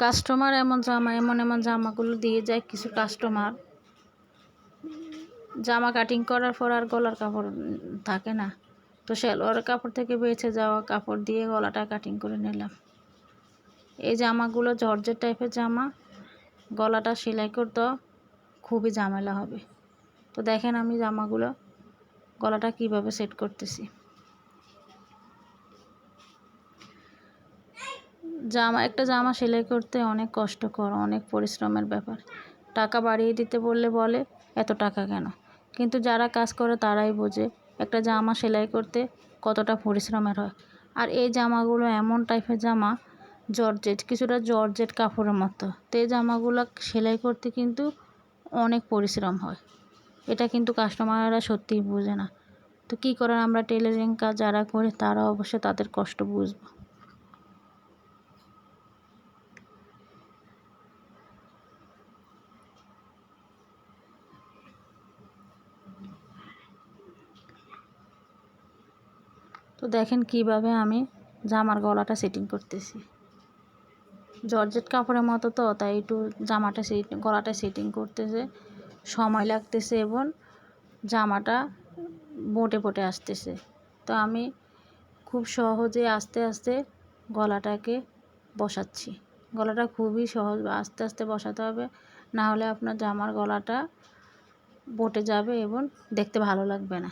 Customer এমন জামাগুলো দিয়ে যায়। কিছু কাস্টমার জামা কাটিং করার পর আর গলার কাপড় থাকে না, তো সালোয়ার কাপড় থেকে বেঁচে যাওয়া কাপড় দিয়ে গলাটা কাটিং করে নিলাম। এই জামাগুলো জর্জেট টাইপের জামা, গলাটা সেলাই করতে খুবই ঝামেলা হবে। তো দেখেন আমি গলাটা কিভাবে সেট করতেছি। একটা জামা সেলাই করতে অনেক কষ্টকর, অনেক পরিশ্রমের ব্যাপার। টাকা বাড়িয়ে দিতে বলে এত টাকা কেন, কিন্তু যারা কাজ করে তারাই বোঝে একটা জামা সেলাই করতে কতটা পরিশ্রমের হয়। আর এই জামাগুলো এমন টাইপের জামা, কিছুটা জর্জেট কাপড়ের মতো, তো এই জামাগুলো সেলাই করতে কিন্তু অনেক পরিশ্রম হয়। এটা কিন্তু কাস্টমাররা সত্যিই বোঝে না। তো কী করার, আমরা টেলারিং কাজ যারা করে তারা অবশ্য তাদের কষ্ট বুঝবো। তো দেখেন কিভাবে আমি জামার গলাটা সেটিং করতেছি। জর্জেট কাপড়ের মতো, তো তাই একটু গলাটা সেটিং করতেছে সময় লাগতেছে এবং জামাটা বটে আসতেছে। তো আমি খুব সহজে আস্তে আস্তে গলাটাকে বসাচ্ছি। গলাটা খুবই সহজ, আস্তে আস্তে বসাতে হবে, না হলে আপনার জামার গলাটা বটে যাবে এবং দেখতে ভালো লাগবে না।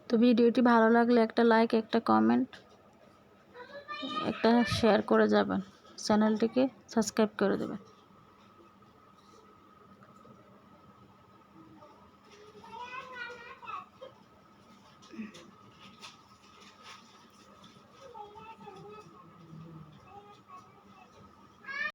তো ভিডিওটি ভালো লাগলে একটা লাইক, একটা কমেন্ট, একটা শেয়ার করে যাবেন, চ্যানেলটিকে সাবস্ক্রাইব করে দেবেন।